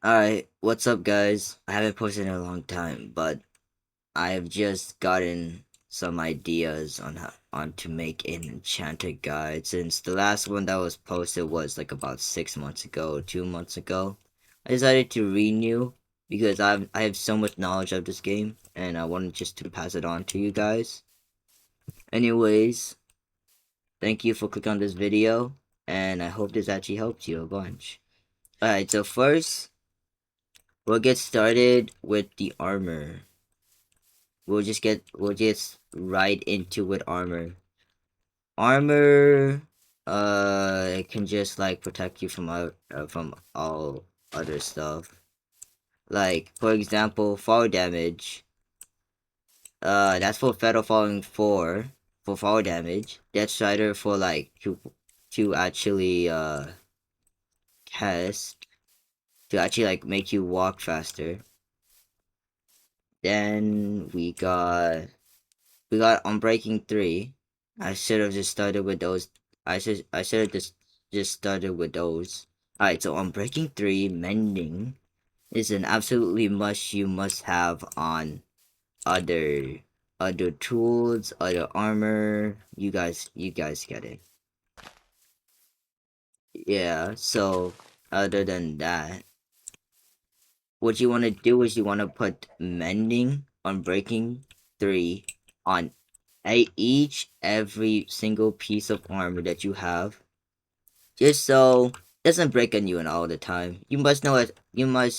Alright, what's up guys? I haven't posted in a long time, but I've just gotten some ideas on to make an enchanted guide since the last one that was posted was like about 6 months ago, 2 months ago. I decided to renew because I have so much knowledge of this game and I wanted just to pass it on to you guys. Anyways, thank you for clicking on this video and I hope this actually helps you a bunch. Alright, so first we'll get started with the armor. We'll just right into with armor. Armor it can just like protect you from all other stuff. Like for example, fall damage. That's for Fatal Falling 4 for fall damage. Death Strider for like to actually test to actually like make you walk faster. Then we got Unbreaking 3. I should have just started with those. I should have just started with those. Alright, so Unbreaking 3 Mending is an absolutely must have on other other tools, other armor. You guys get it. Yeah, so other than that, what you want to do is you want to put Mending on Breaking 3 on every single piece of armor that you have, just so it doesn't break on you and all the time. You must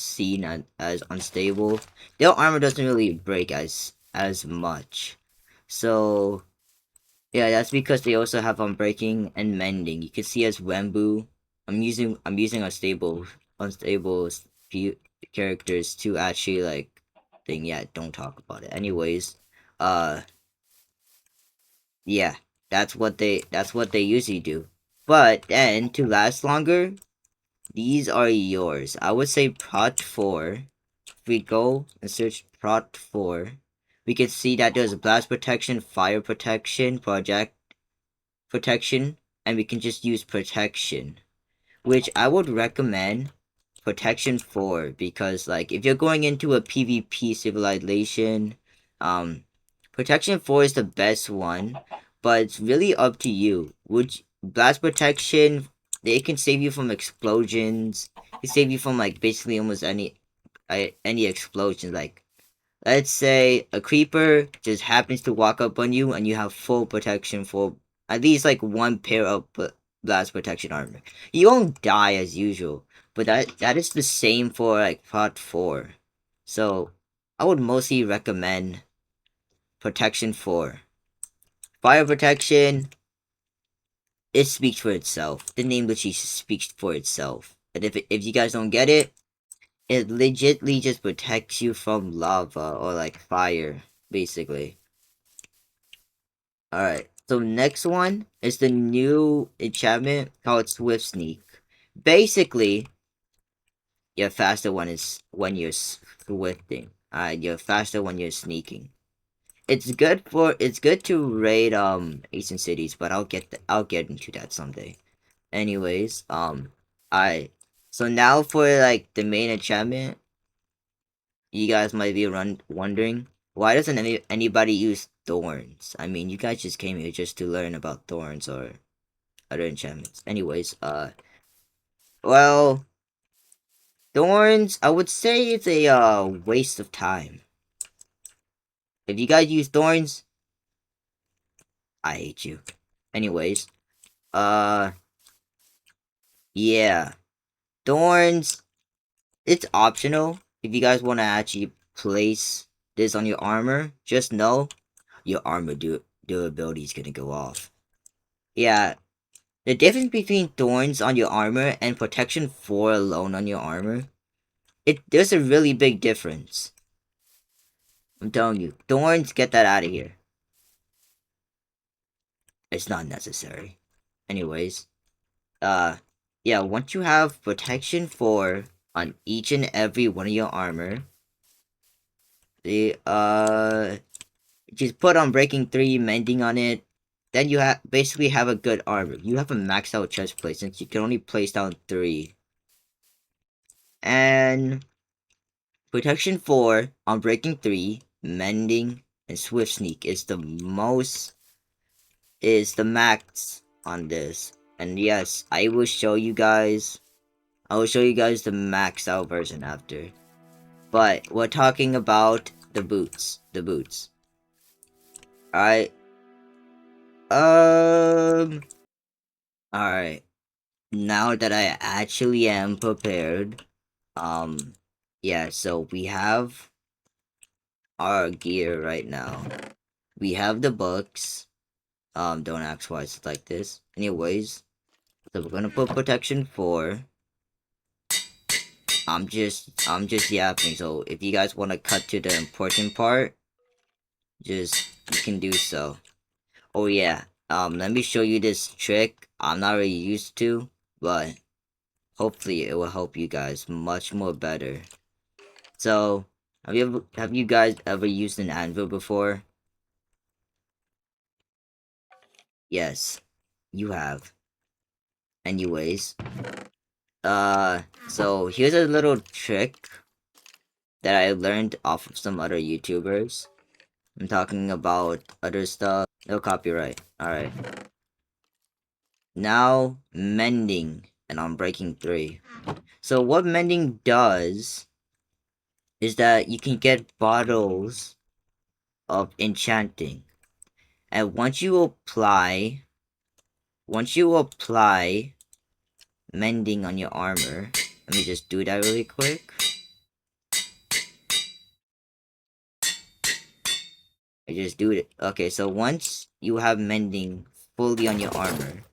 see that as unstable. Their armor doesn't really break as much. So yeah, that's because they also have unbreaking and mending. You can see as Wembu. I'm using unstable characters to actually like thing. Yeah, don't talk about it. Anyways, uh yeah, that's what they usually do. But then to last longer, these are yours. I would say Prot 4. If we go and search Prot 4, we can see that there's blast protection, fire protection, project protection, and we can just use protection, which I would recommend protection 4 because like if you're going into a PvP civilization, protection 4 is the best one, but it's really up to you. Would blast protection, it can save you from explosions. It save you from like basically almost any explosions. Like let's say a creeper just happens to walk up on you and you have full protection for at least like one pair of blast protection armor. You won't die as usual, but that is the same for like Prot 4. So I would mostly recommend protection 4. Fire protection, it speaks for itself. The name literally speaks for itself. But if you guys don't get it, it legitly just protects you from lava or like fire, basically. Alright, so next one is the new enchantment called Swift Sneak. Basically, you're faster when you're swifting. You're faster when you're sneaking. It's good to raid Eastern cities, but I'll get into that someday. Anyways, I so now for like the main enchantment, you guys might be wondering why doesn't anybody use thorns? I mean, you guys just came here just to learn about thorns or other enchantments. Anyways, well, thorns, I would say it's a waste of time. If you guys use thorns, I hate you. Anyways, uh, yeah, thorns. It's optional if you guys want to actually place this on your armor. Just know your armor durability is gonna go off. Yeah, the difference between thorns on your armor and protection 4 alone on your armor, there's a really big difference. I'm telling you, thorns, get that out of here. It's not necessary. Anyways, yeah, once you have protection 4 on each and every one of your armor, the just put on breaking 3, mending on it, then you basically have a good armor. You have a maxed out chest plate since you can only place down 3. And on protection 4, on breaking 3, mending, and swift sneak is the max on this. And yes, I will show you guys the maxed out version after. But we're talking about the boots. The boots. Alright. Um Alright. Now that I actually am prepared, yeah, so we have our gear right now. We have the books. Don't ask why it's like this. Anyways, so we're gonna put protection 4. I'm just yapping, so if you guys wanna cut to the important part, just you can do so. Oh yeah, let me show you this trick I'm not really used to, but hopefully it will help you guys much more better. So, have you guys ever used an anvil before? Yes, you have. Anyways, so here's a little trick that I learned off of some other YouTubers. I'm talking about other stuff. No copyright. Alright. Now, mending. And I'm breaking 3. So what mending does is that you can get bottles of enchanting. And once you apply mending on your armor, let me just do that really quick. I just do it. Okay, so once you have mending fully on your armor,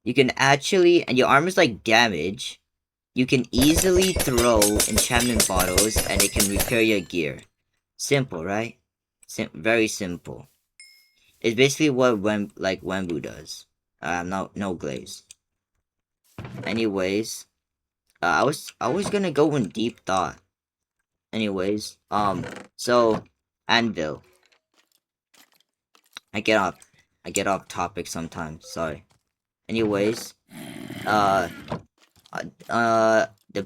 you can actually, and your armor's like damage, you can easily throw enchantment bottles and it can repair your gear. Simple, right? Very simple. It's basically what Wembu does. No glaze. Anyways, I was gonna go in deep thought. Anyways, so anvil. I get off, I get off topic sometimes. Sorry. Anyways, uh, the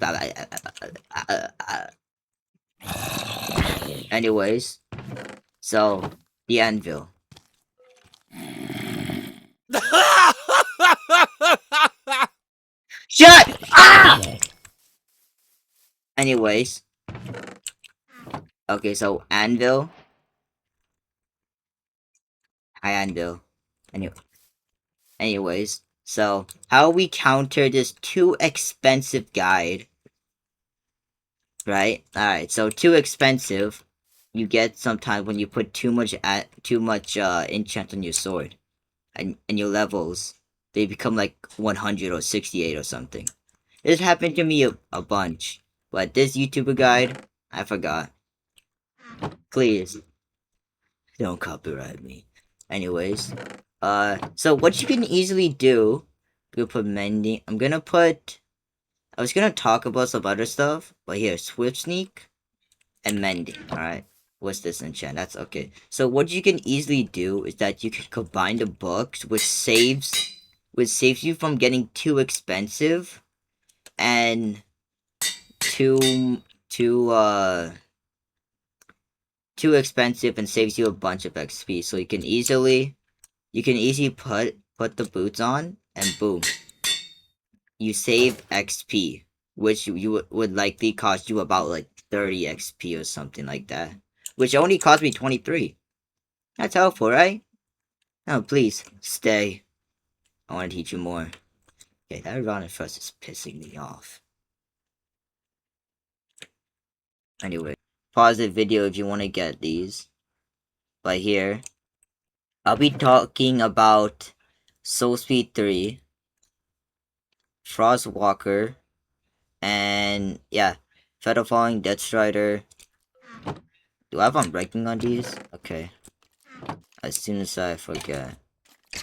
anyways, so the anvil. Shut! Ah! Anyways, okay, so anvil. Hi, anvil. Anyway, anyways, so how we counter this too expensive guide, right? All right, so too expensive. You get sometimes when you put too much enchant on your sword, and your levels they become like 100 or 68 or something. This happened to me a bunch, but this YouTuber guide I forgot. Please don't copyright me. Anyways, so what you can easily do, you put mending. I was gonna talk about some other stuff, but here, swift sneak and mending. All right, what's this enchant? That's okay. So what you can easily do is that you can combine the books, which saves you from getting too expensive and too too expensive and saves you a bunch of XP. So you can easily put the boots on and boom, you save XP, which would likely cost you about like 30 XP or something like that, which only cost me 23. That's helpful, right? No, please stay. I want to teach you more. Okay, that Ron first is pissing me off. Anyway, pause the video if you want to get these. But here, I'll be talking about Soul Speed 3, Frostwalker, and yeah, Feather Falling, Death Strider. Do I have Unbreaking on these? Okay. As soon as I forget.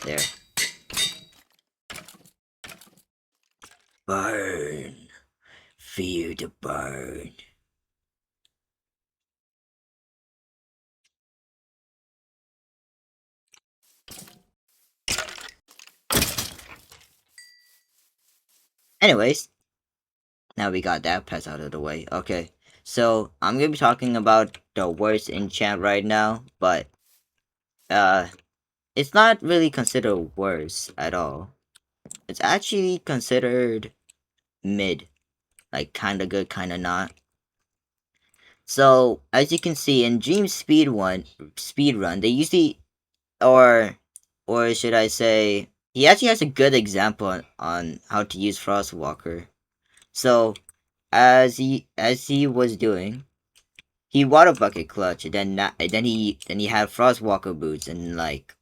There. Burn. Fear the burn. Anyways, Now we got that pest out of the way. Okay. So I'm gonna be talking about the worst enchant right now, but uh it's not really considered worse at all. It's actually considered mid. Like kinda good, kinda not. So as you can see in Dream speed run, they usually or or should I say he actually has a good example on how to use Frostwalker. So as he was doing, he water bucket clutch, and then he had Frostwalker boots, and like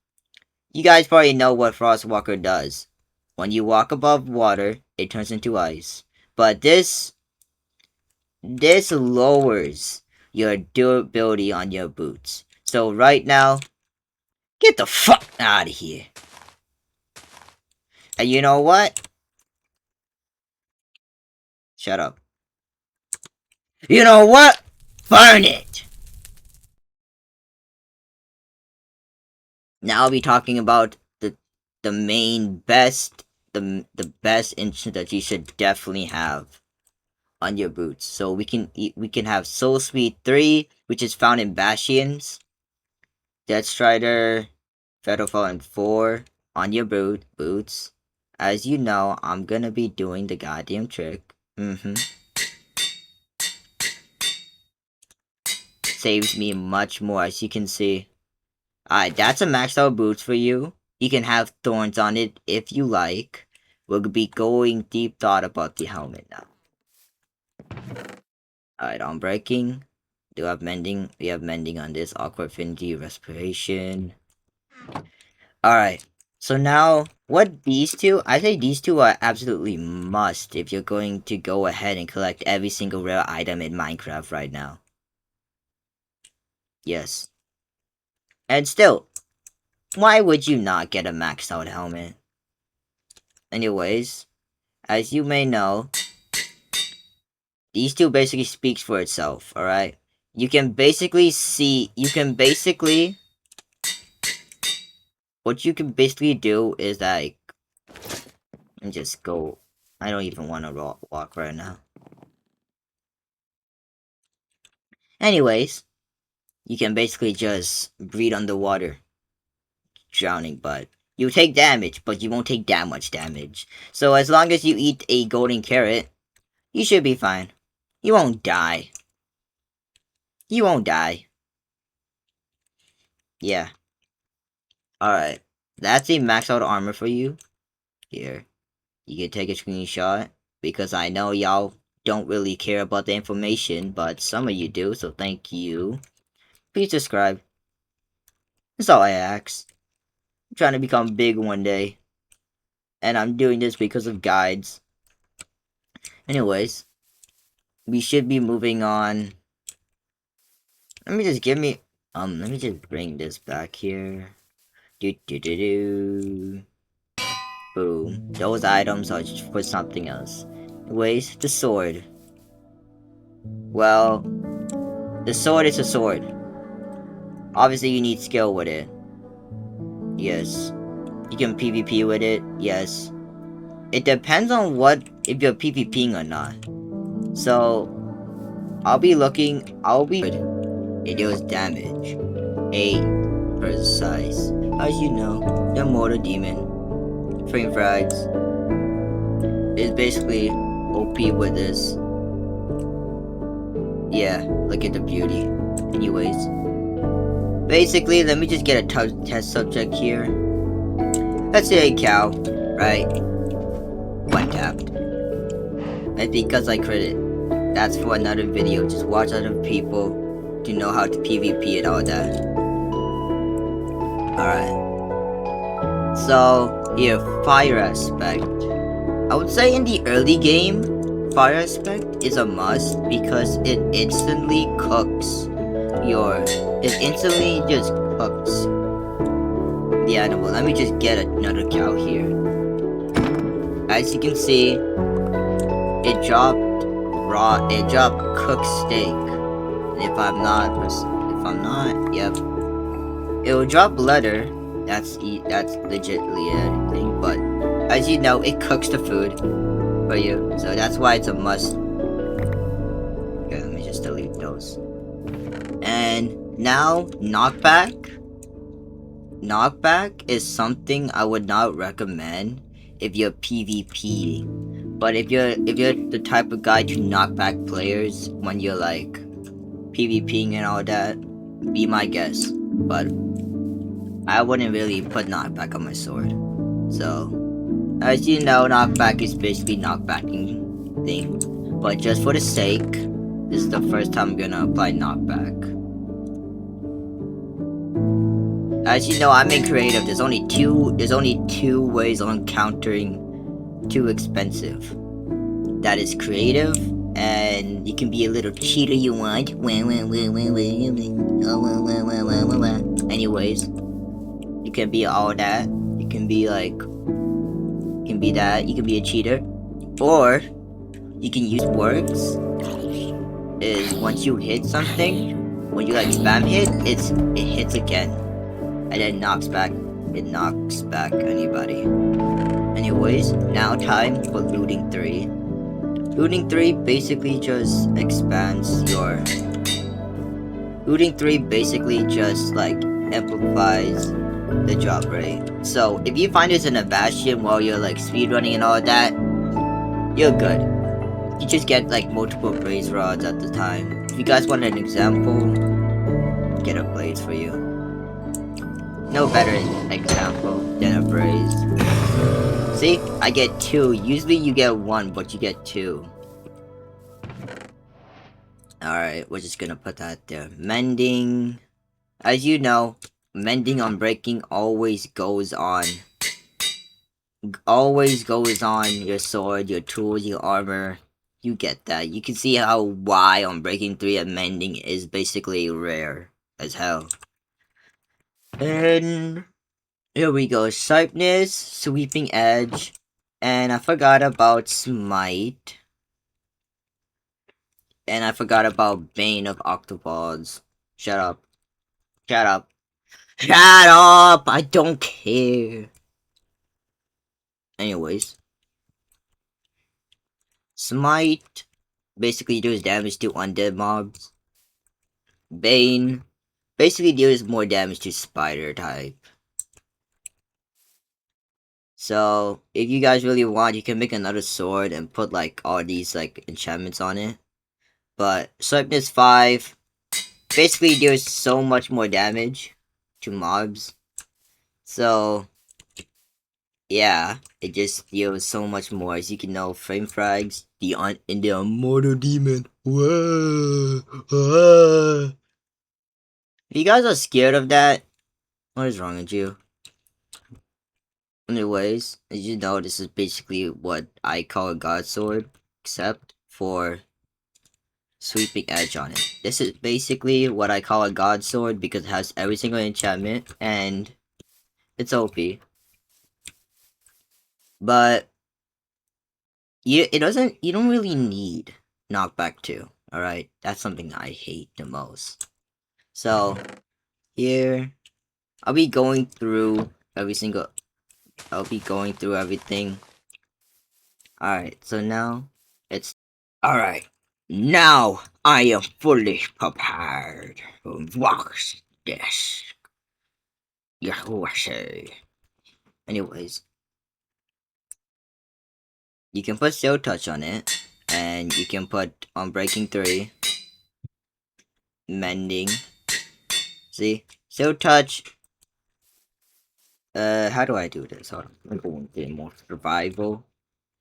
you guys probably know what Frostwalker does. When you walk above water, it turns into ice. But this lowers your durability on your boots. So right now, get the fuck out of here. And you know what? Shut up. You know what? Burn it. Now I'll be talking about the main best the best instant that you should definitely have on your boots. So we can have Soul Speed 3, which is found in Bastions, Death Strider, Fatal Fallen 4 on your boots. As you know, I'm gonna be doing the goddamn trick. Saves me much more, as you can see. Alright, that's a maxed out boots for you. You can have thorns on it if you like. We'll be going deep thought about the helmet now. Alright, on breaking. Do have mending. We have mending on this. Awkward affinity, respiration. Alright. So now, what these two? I say these two are absolutely must if you're going to go ahead and collect every single rare item in Minecraft right now. Yes. And still, why would you not get a maxed out helmet? Anyways, as you may know, these two basically speaks for itself, alright? What you can basically do is like, and just go, I don't even want to walk right now. Anyways, you can basically just breathe underwater, drowning, but you take damage, but you won't take that much damage. So as long as you eat a golden carrot, you should be fine. You won't die. You won't die. Yeah. Alright. That's a max out armor for you. Here. You can take a screenshot. Because I know y'all don't really care about the information, but some of you do, so thank you. Please subscribe. That's all I ask. I'm trying to become big one day. And I'm doing this because of guides. Anyways. We should be moving on. Let me just bring this back here. Do do do do. Boom. Those items are for something else. Anyways, the sword. Well, the sword is a sword. Obviously, you need skill with it. Yes. You can PvP with it. Yes. It depends on if you're PvPing or not. So, it deals damage. 8 precise. As you know, the Mortar Demon. Frame frags is basically OP with this. Yeah, look at the beauty. Anyways. Basically, let me just get a test subject here. Let's say a cow, right? One tapped. And because I crit it. That's for another video. Just watch other people to know how to PvP and all that. Alright. So, here, fire aspect. I would say in the early game, fire aspect is a must because it instantly just cooks the animal. Let me just get another cow here. As you can see, it dropped cooked steak. And if I'm not, yep. It will drop leather. That's legitimately anything, but as you know, it cooks the food. for you. So that's why it's a must. Okay, let me just delete those. And now, knockback. Knockback is something I would not recommend if you're PvP. But if you're the type of guy to knock back players when you're like PvPing and all that, be my guest. But I wouldn't really put knockback on my sword. So as you know, knockback is basically knockbacking thing. But just for the sake, this is the first time I'm gonna apply knockback. As you know, I'm in creative. There's only two ways on countering too expensive. That is creative, and you can be a little cheater you want. Anyways, you can be all that. You can be like, you can be that. You can be a cheater, or you can use works. Is once you hit something, when you like spam hit, it hits again, and then knocks back. It knocks back anybody. Anyways, now time for looting 3. Looting 3 basically just expands your... Looting 3 basically just like amplifies the drop rate. So if you find this in a bastion while you're like speedrunning and all that, you're good. You just get like multiple blaze rods at the time. If you guys want an example, get a blaze for you. No better example than a blaze. See, I get 2. Usually you get 1, but you get 2. Alright, we're just gonna put that there. Mending. As you know, mending on breaking always goes on your sword, your tools, your armor. You get that. You can see how Y on breaking 3 and mending is basically rare as hell. And here we go. Sharpness, sweeping edge, and I forgot about smite. And I forgot about Bane of Octopods. Shut up. Shut up. Shut up! I don't care. Anyways. Smite basically deals damage to undead mobs. Bane basically deals more damage to spider type. So, if you guys really want, you can make another sword and put like all these like enchantments on it. But Swiftness 5 basically deals so much more damage to mobs. So, yeah, it just deals so much more. As you can know, frame frags, the immortal demon. Whoa, whoa. If you guys are scared of that, what is wrong with you? Anyways, as you know, this is basically what I call a god sword, except for sweeping edge on it. This is basically what I call a god sword because it has every single enchantment and it's OP. But you don't really need knockback 2. Alright? That's something I hate the most. So here I'll be going through everything. Alright, so now it's alright. Now I am fully prepared. Watch this. Yahuwah. Anyways, you can put Steel Touch on it, and you can put on Breaking 3, Mending. See? Steel Touch. How do I do this? Hold on. I'm going to more survival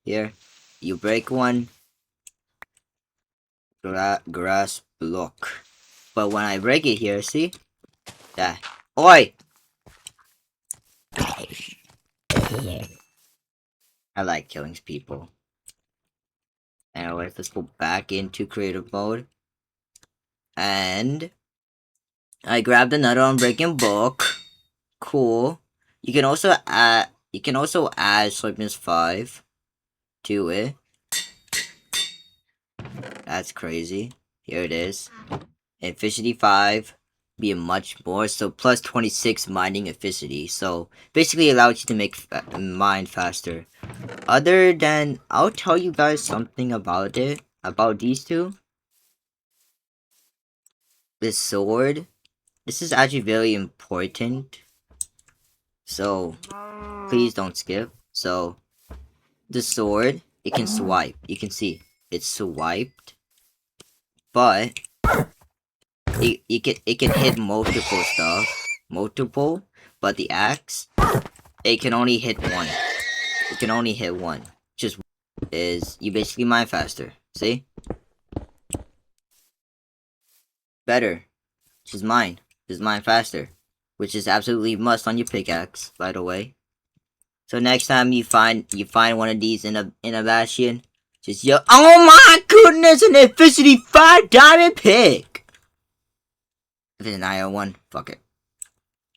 here. You break one, grass block. But when I break it here, see? That. Oi! I like killing people. Anyways, let's go back into creative mode. And I grabbed another unbreaking book. Cool. You can also add swiftness 5 to it. That's crazy. Here it is. Efficiency 5 being much more, so plus 26 mining efficiency. So basically allows you to make mine faster. other than, I'll tell you guys something about it, about these two. This sword, this is actually very important. So, please don't skip. So, the sword, it can swipe. You can see, it's swiped. But, it can hit multiple stuff. Multiple. But the axe, it can only hit one. It can only hit one. Just is you basically mine faster. See? Better. Just mine. Just mine faster. Which is absolutely must on your pickaxe, by the way. So next time you find one of these in a bastion, just yell, "Oh my goodness, an efficiency 5 diamond pick!" If it's an iron one, fuck it.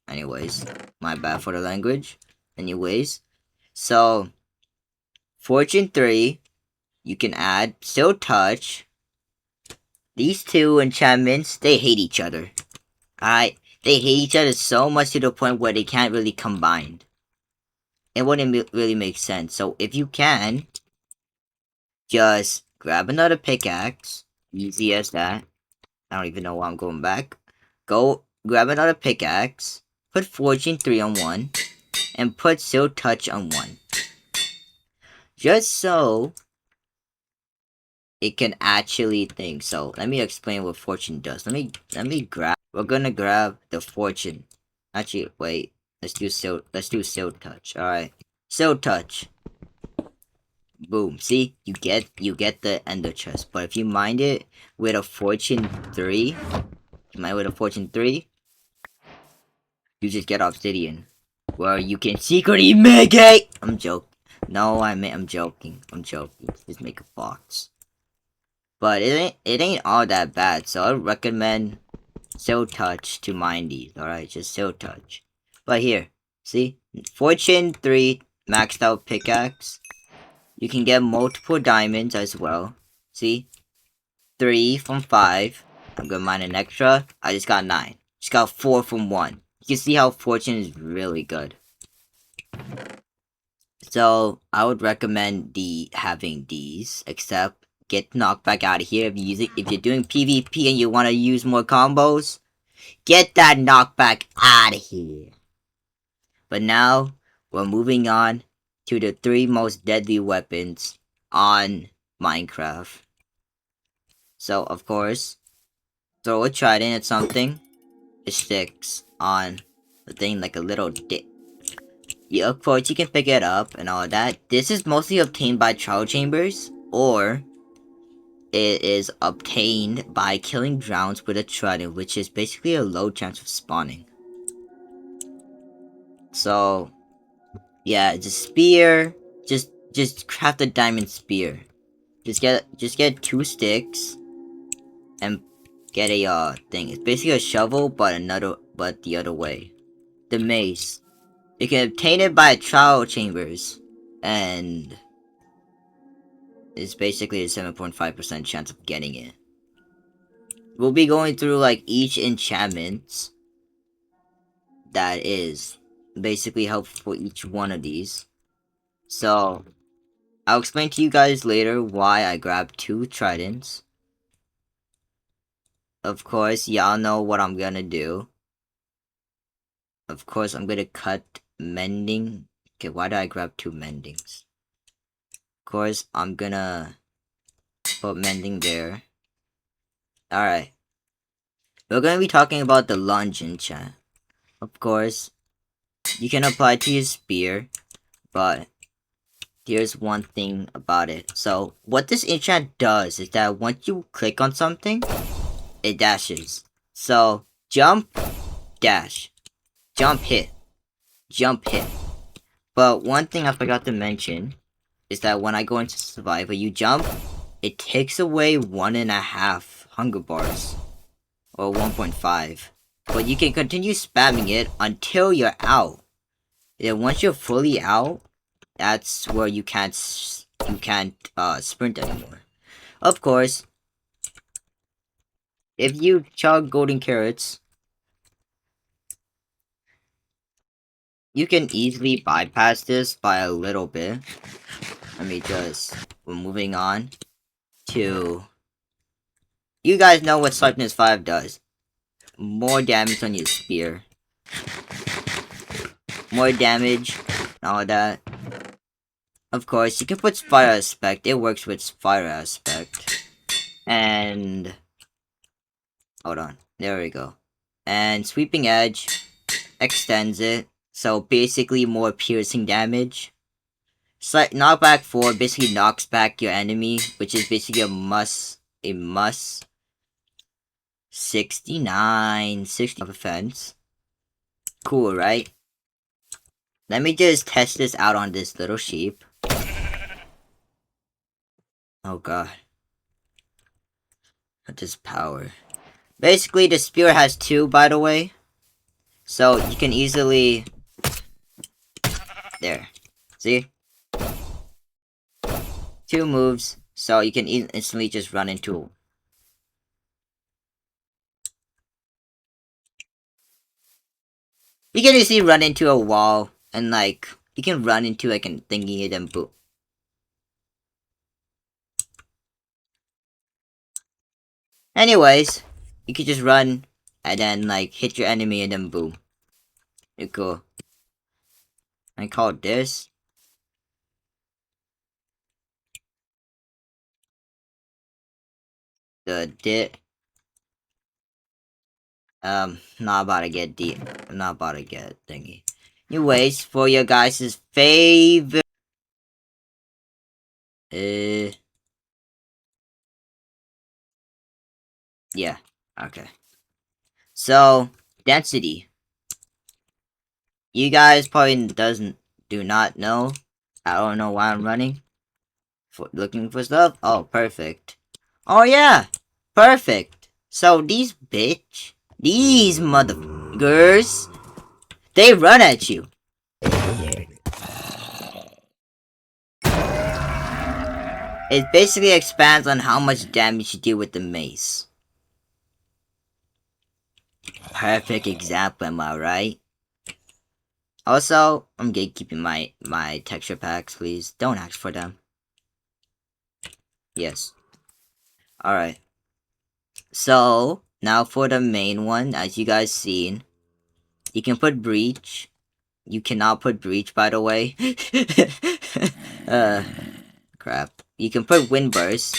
Anyways, my bad for the language. Anyways, so Fortune 3, you can add Still Touch. These two enchantments, they hate each other. Alright? They hate each other so much to the point where they can't really combine. It wouldn't really make sense. So if you can, just grab another pickaxe. Easy as that. I don't even know why I'm going back. Go grab another pickaxe. Put Fortune 3 on one. And put Still Touch on one. Just so it can actually think. So let me explain what Fortune does. Let me grab. We're gonna grab the Fortune. Actually, wait. Let's do Still Touch. All right, Still Touch. Boom. See, you get the Ender chest. But if you mind it with a Fortune 3, you just get Obsidian, where you can secretly make it. I'm joking. No, I'm joking. I'm joking. Just make a box. But it ain't all that bad. So I recommend Still Touch to mine these. Alright, just Still Touch. But here, see? Fortune 3 maxed out pickaxe. You can get multiple diamonds as well. See? 3 from 5. I'm gonna mine an extra. I just got 9. Just got 4 from 1. You can see how Fortune is really good. So I would recommend having these, except get knocked back out of here if you're doing PvP and you want to use more combos. Get that knockback out of here. But now we're moving on to the 3 most deadly weapons on Minecraft. So of course, throw a trident at something, it sticks on the thing like a little dick. Yeah, of course you can pick it up and all that. This is mostly obtained by trial chambers, or it is obtained by killing drowns with a trident, which is basically a low chance of spawning. So, yeah, just spear. Just craft a diamond spear. Just get 2 sticks and get a thing. It's basically a shovel, but the other way. The mace. You can obtain it by trial chambers, and it's basically a 7.5% chance of getting it. We'll be going through like each enchantment that is basically helpful for each one of these. So I'll explain to you guys later why I grabbed 2 tridents. Of course, y'all know what I'm gonna do. Of course, I'm gonna cut mending. Okay, why did I grab 2 mendings? Of course, I'm gonna put mending there. Alright. We're gonna be talking about the lunge enchant. Of course, you can apply to your spear, but here's one thing about it. So, what this enchant does is that once you click on something, it dashes. So, jump, dash. Jump, hit. Jump, hit. But one thing I forgot to mention is that when I go into survival, you jump, it takes away 1.5 hunger bars. Or 1.5. But you can continue spamming it until you're out. And once you're fully out, that's where you can't sprint anymore. Of course, if you chug golden carrots, you can easily bypass this by a little bit. we're moving on to, you guys know what Sharpness 5 does. More damage on your spear. More damage, and all that. Of course, you can put Fire Aspect. It works with Fire Aspect. And... hold on. There we go. And Sweeping Edge extends it. So basically more piercing damage. Knockback 4 basically knocks back your enemy, which is basically a must 60 of offense. Cool, right? Let me just test this out on this little sheep. Oh god. What is power? Basically, the spear has 2, by the way. So, you can easily... there. See? 2 moves, so you can instantly just run into... you can easily run into a wall, and like, you can run into like a thingy and then boom. Anyways, you can just run, and then like, hit your enemy and then boom. You're cool. I call this... not about to get deep. I'm not about to get thingy. Anyways, for your guys' favorite... yeah, okay. So, density. You guys probably do not know. I don't know why I'm running. Looking for stuff? Oh, perfect. Oh yeah! Perfect! So these motherfuckers, they run at you. It basically expands on how much damage you deal with the mace. Perfect example, am I right? Also, I'm gatekeeping my texture packs, please. Don't ask for them. Yes. Alright. So, now for the main one, as you guys seen, you can put Breach. You cannot put Breach, by the way. Crap. You can put Windburst.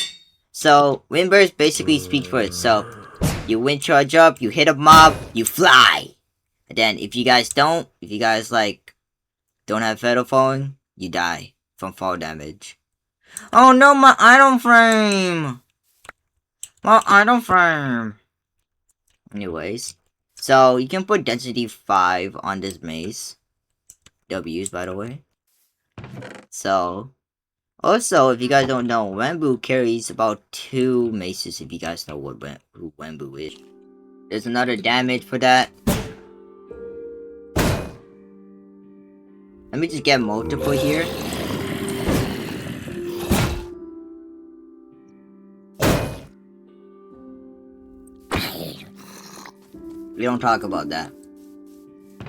So, Windburst basically speaks for itself. You wind charge up, you hit a mob, you fly! And then, if you guys like, don't have Fatal Falling, you die from fall damage. Oh no, my item frame! My item frame! Anyways, so you can put density 5 on this mace. W's, by the way. So, also, if you guys don't know, Wembu carries about 2 maces, if you guys know who Wembu is. There's another damage for that. Let me just get multiple here. We don't talk about that.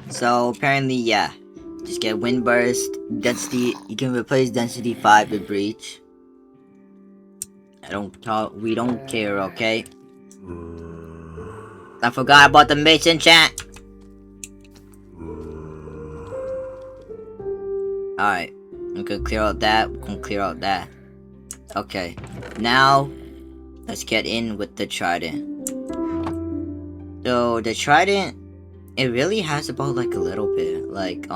So, apparently, yeah. Just get Wind Burst, Density. You can replace Density 5 with Breach. We don't care, okay? I forgot about the mace enchant! Alright. We can clear out that. Okay. Now, let's get in with the Trident. So, the Trident, it really has about like a little bit. Like,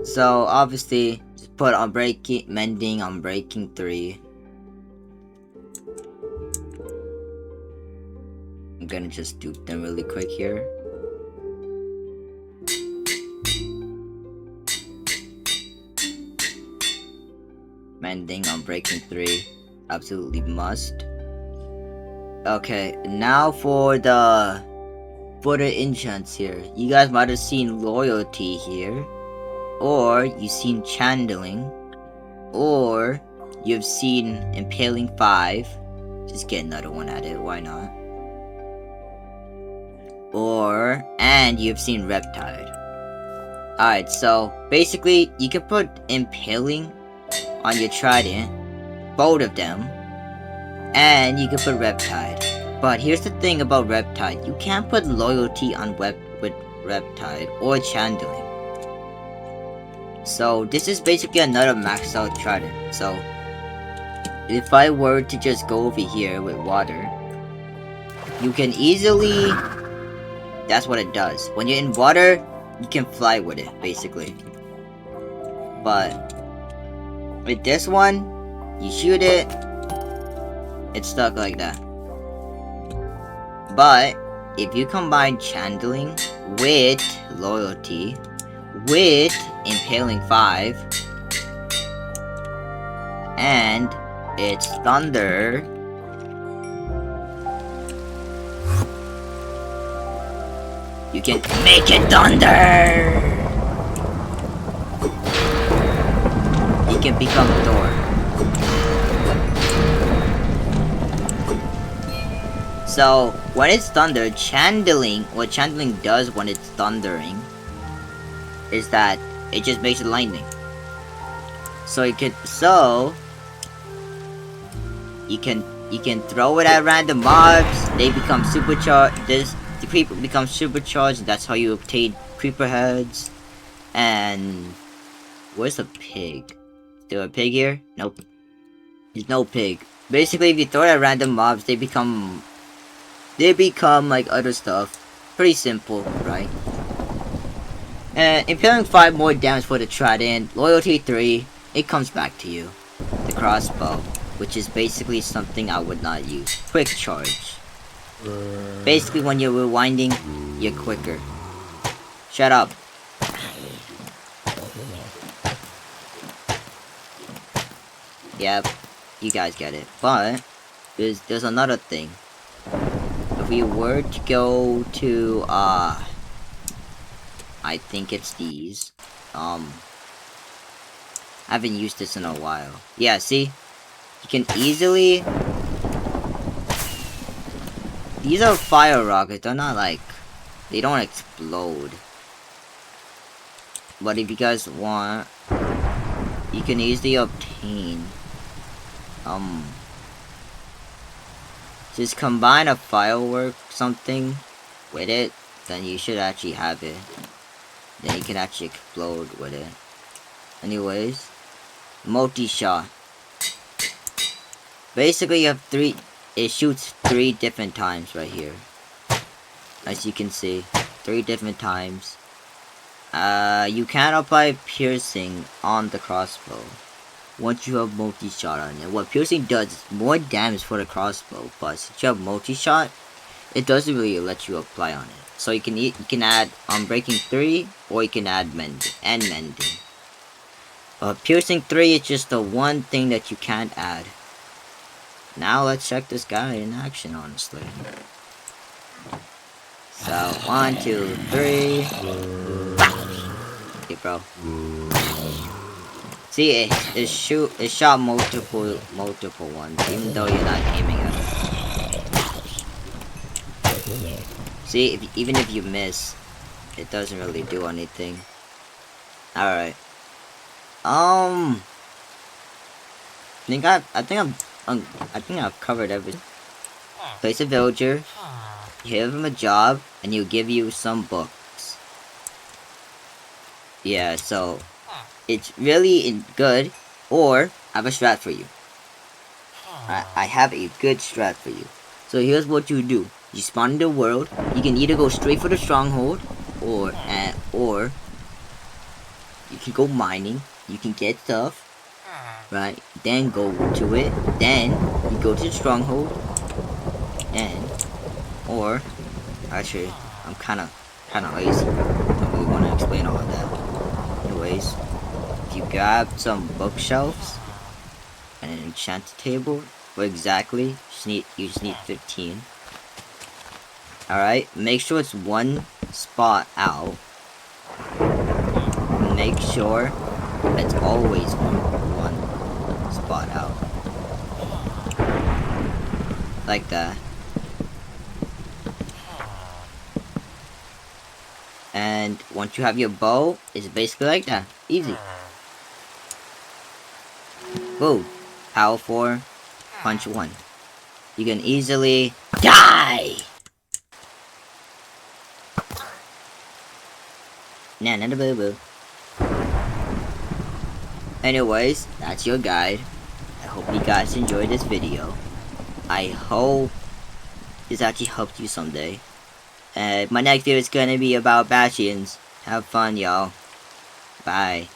so obviously, just put on mending on breaking 3. I'm gonna just dupe them really quick here. Mending on breaking 3. Absolutely must. Okay, now for the enchants here. You guys might have seen Loyalty here. Or you've seen Channeling. Or you've seen Impaling 5. Just get another one at it, why not? And you've seen Reptide. Alright, so basically you can put impaling on your trident, both of them, and you can put Reptide. But here's the thing about Reptide, you can't put loyalty on with Reptide or Chandeling. So this is basically another maxed out trident. So if I were to just go over here with water, you can easily, that's what it does. When you're in water, you can fly with it, basically. But with this one, you shoot it, it's stuck like that. But if you combine Chandeling with Loyalty, with Impaling 5, and it's Thunder, you can make it thunder! You can become Thor. So, when it's thunder, Chandeling, what Chandeling does when it's thundering, is that it just makes it lightning. So you can throw it at random mobs, they become supercharged, the creeper becomes supercharged, that's how you obtain creeper heads. And where's the pig? Is there a pig here? Nope. There's no pig. Basically, if you throw it at random mobs, they become like other stuff. Pretty simple, right? And Impaling 5 more damage for the Trident. Loyalty 3, it comes back to you. The crossbow, which is basically something I would not use. Quick charge. Basically, when you're rewinding, you're quicker. Shut up. Yep, you guys get it. But there's another thing. If we were to go to I think it's these. I haven't used this in a while. Yeah, see? You can easily... These are fire rockets, they're not like... They don't explode. But if you guys want... You can easily obtain... Just combine a firework something with it, then you should actually have it. Then you can actually explode with it. Anyways, multi-shot. Basically, you have it shoots 3 different times right here. As you can see, 3 different times. You can apply piercing on the crossbow once you have multi-shot on it. What piercing does is more damage for the crossbow, but since you have multi-shot, it doesn't really let you apply on it. So you can add Unbreaking 3, or you can add Mending. Piercing 3 is just the one thing that you can't add. Now let's check this guy in action, honestly. So 1, 2, 3. Okay, bro. See, it shot multiple ones, even though you're not aiming at it. See, even if you miss, it doesn't really do anything. Alright. I think I've covered everything. Place a villager, give him a job, and he'll give you some books. Yeah, so it's really good. Or I have a strat for you. I have a good strat for you. So here's what you do. You spawn in the world. You can either go straight for the stronghold, or you can go mining. You can get stuff, right? Then go to it. Then you go to the stronghold. Or actually, I'm kind of lazy. Don't really want to explain all of that. Anyways, if you grab some bookshelves and an enchanted table, for exactly, you just need 15. Alright, make sure it's one spot out. Make sure it's always one spot out. Like that. And And once you have your bow, it's basically like that. Easy. Boom. Power 4, punch 1. You can easily die! Nah, not a boo boo. Anyways, that's your guide. I hope you guys enjoyed this video. I hope this actually helped you someday. My next video is gonna be about Bastions. Have fun, y'all. Bye.